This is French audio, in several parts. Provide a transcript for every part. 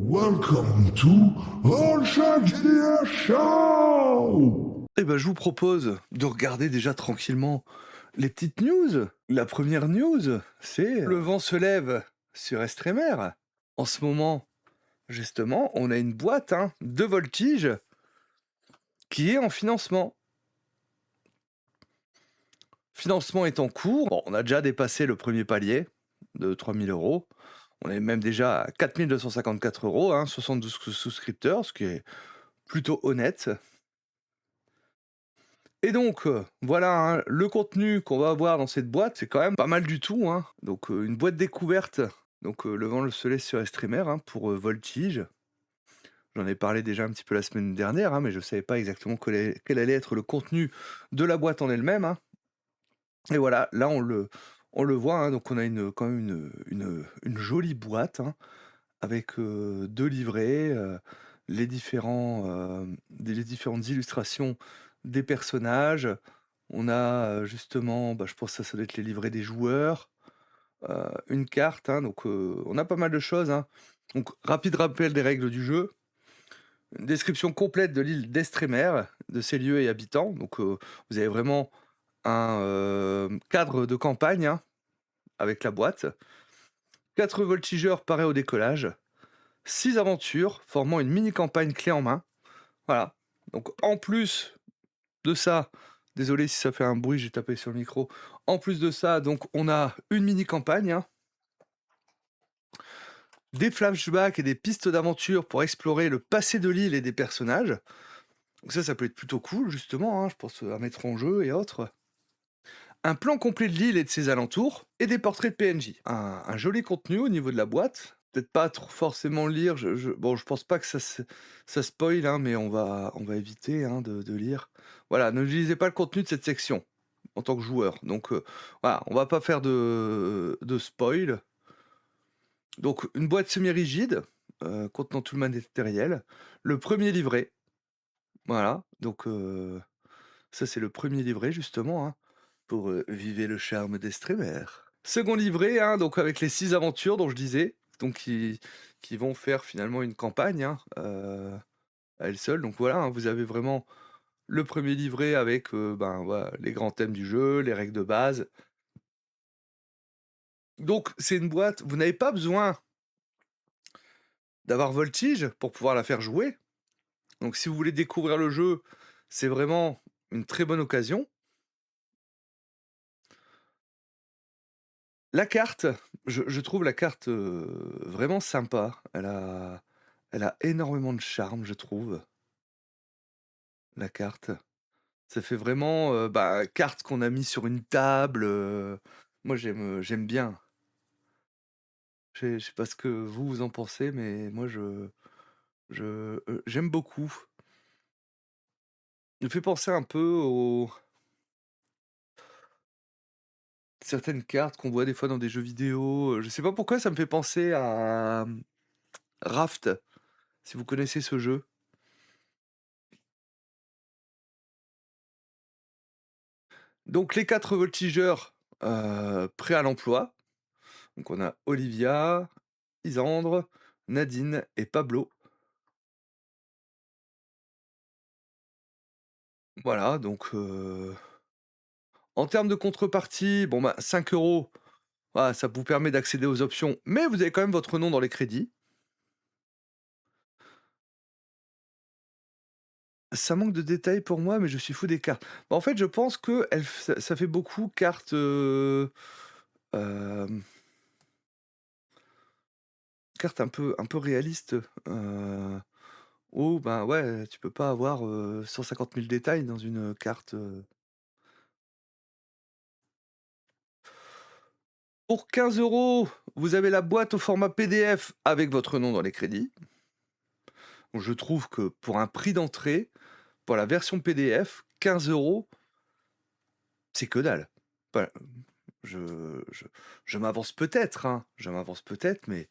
Welcome to All Shark GDR Show! Eh ben, je vous propose de regarder déjà tranquillement les petites news. La première news, c'est le vent se lève sur Estremer. En ce moment, justement, on a une boîte de voltige qui est en financement. Financement est en cours. Bon, on a déjà dépassé le premier palier de 3 000 €. On est même déjà à 4 254 €, 72 souscripteurs, ce qui est plutôt honnête. Et donc, voilà, le contenu qu'on va avoir dans cette boîte, c'est quand même pas mal du tout, hein. Donc, une boîte découverte, donc, le vent se lève sur Estremer, pour, Voltige. J'en ai parlé déjà un petit peu la semaine dernière, mais je ne savais pas exactement quel allait être le contenu de la boîte en elle-même, et voilà, là on le voit, donc on a quand même une jolie boîte, avec, 2 livrets, les différentes illustrations des personnages. On a, justement, je pense que ça doit être les livrets des joueurs, une carte, donc on a pas mal de choses, Donc rapide rappel des règles du jeu, une description complète de l'île d'Estremer, de ses lieux et habitants. Donc vous avez vraiment un, cadre de campagne, avec la boîte. 4 voltigeurs parés au décollage. 6 aventures formant une mini campagne clé en main. Voilà. Donc en plus de ça, désolé si ça fait un bruit, j'ai tapé sur le micro. En plus de ça, donc on a une mini campagne, des flashbacks et des pistes d'aventure pour explorer le passé de l'île et des personnages. Donc ça peut être plutôt cool justement, je pense à mettre en jeu et autres. Un plan complet de l'île et de ses alentours et des portraits de PNJ. Un joli contenu au niveau de la boîte. Peut-être pas trop forcément lire. Bon, je pense pas que ça spoil, mais on va éviter, de lire. Voilà, ne lisez pas le contenu de cette section en tant que joueur. Donc voilà, on va pas faire de spoil. Donc une boîte semi-rigide, contenant tout le matériel. Le premier livret, voilà. Donc ça c'est le premier livret justement, pour, viver le charme d'Estremer. Second livret, donc avec les 6 aventures dont je disais, donc qui vont faire finalement une campagne, à elles seules. Donc voilà, vous avez vraiment le premier livret avec, voilà, les grands thèmes du jeu, les règles de base. Donc c'est une boîte, vous n'avez pas besoin d'avoir Voltige pour pouvoir la faire jouer. Donc si vous voulez découvrir le jeu, c'est vraiment une très bonne occasion. La carte, je trouve la carte, vraiment sympa. Elle a énormément de charme, je trouve, la carte. Ça fait vraiment, carte qu'on a mis sur une table, moi j'aime bien. Je sais pas ce que vous en pensez, mais moi j'aime beaucoup. Il me fait penser un peu aux certaines cartes qu'on voit des fois dans des jeux vidéo, je sais pas pourquoi ça me fait penser à, Raft, si vous connaissez ce jeu? Donc les 4 voltigeurs, prêts à l'emploi. Donc on a Olivia, Isandre, Nadine et Pablo. Voilà, donc en termes de contrepartie, 5 €, voilà, ça vous permet d'accéder aux options, mais vous avez quand même votre nom dans les crédits. Ça manque de détails pour moi, mais je suis fou des cartes. En fait, je pense que ça fait beaucoup cartes, hem, cartes un peu réalistes, où, ouais, tu peux pas avoir, 150 000 détails dans une carte. Pour 15 €, vous avez la boîte au format PDF avec votre nom dans les crédits. Donc je trouve que pour un prix d'entrée, pour la version PDF, 15 €, c'est que dalle. Voilà, je je m'avance peut-être, mais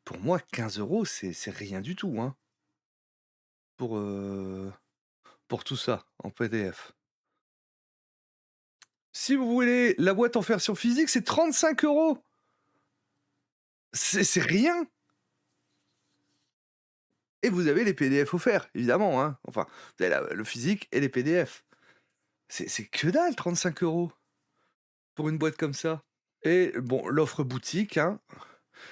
pour moi 15 €, c'est rien du tout, pour, pour tout ça en PDF. Si vous voulez la boîte en version physique, c'est 35 €. C'est rien! et vous avez les PDF offerts, évidemment, hein. Enfin, vous avez le physique et les PDF. C'est que dalle 35 € pour une boîte comme ça. Et bon, l'offre boutique, hein.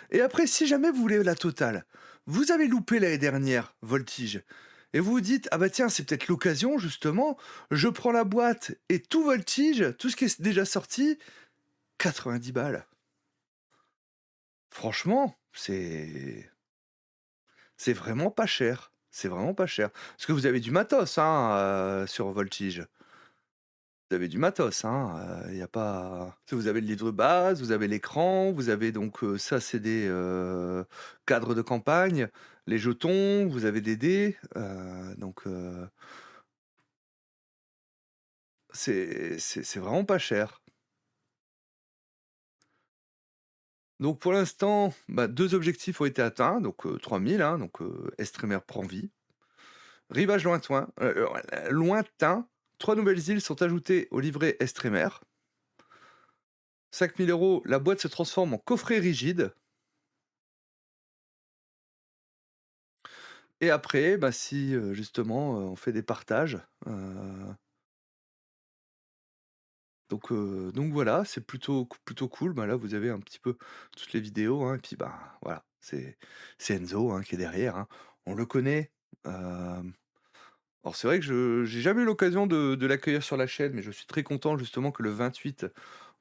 Et après, si jamais vous voulez la totale, vous avez loupé l'année dernière Voltige et vous vous dites: «Ah bah tiens, c'est peut-être l'occasion justement, je prends la boîte et tout Voltige, tout ce qui est déjà sorti, 90 balles». Franchement, c'est vraiment pas cher. C'est vraiment pas cher. Parce que vous avez du matos, hein, sur Voltige. Vous avez du matos, hein, il y a pas tu sais, vous avez le livre de base, vous avez l'écran, vous avez donc, ça c'est des, cadres de campagne, les jetons, vous avez des dés, donc c'est vraiment pas cher. Donc pour l'instant, bah, 2 objectifs ont été atteints, donc 3 000, hein, donc Estremer prend vie. Rivage lointain, 3 nouvelles îles sont ajoutées au livret Estremer. 5 000 €, la boîte se transforme en coffret rigide. Et après, bah, si, justement, on fait des partages, donc voilà, c'est plutôt cool. Bah, là, vous avez un petit peu toutes les vidéos, hein, et puis, bah, voilà, c'est Enzo, hein, qui est derrière, hein. On le connaît, hem, alors c'est vrai que je j'ai jamais eu l'occasion de l'accueillir sur la chaîne, mais je suis très content justement que le 28,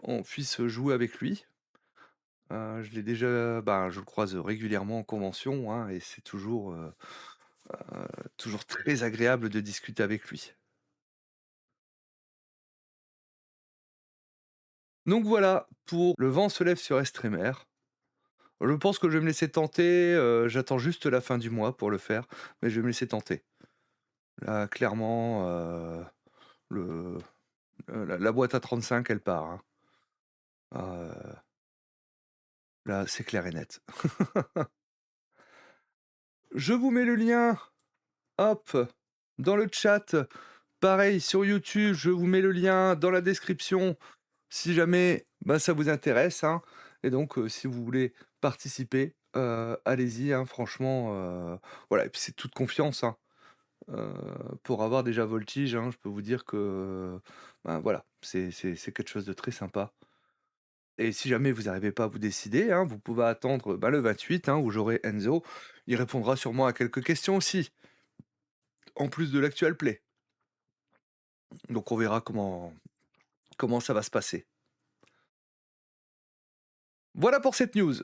on puisse jouer avec lui. Je l'ai déjà ben, je le croise régulièrement en convention, hein, et c'est toujours très agréable de discuter avec lui. Donc voilà, pour Le vent se lève sur Estremer. Je pense que je vais me laisser tenter, j'attends juste la fin du mois pour le faire, mais je vais me laisser tenter. Là, clairement, le la boîte à 35, elle part, hein. Heu, Là, c'est clair et net. Je vous mets le lien, hop, dans le chat. Pareil sur YouTube, je vous mets le lien dans la description si jamais, bah, ça vous intéresse, hein, et donc si vous voulez participer, allez-y, hein, franchement, voilà, et puis c'est toute confiance, hein, heu, pour avoir déjà Voltige, hein, je peux vous dire que, ben, voilà, c'est quelque chose de très sympa, et si jamais vous n'arrivez pas à vous décider, hein, vous pouvez attendre, bah, le 28, hein, où j'aurai Enzo. Il répondra sûrement à quelques questions aussi, en plus de l'actual play. Donc on verra comment ça va se passer. Voilà pour cette news.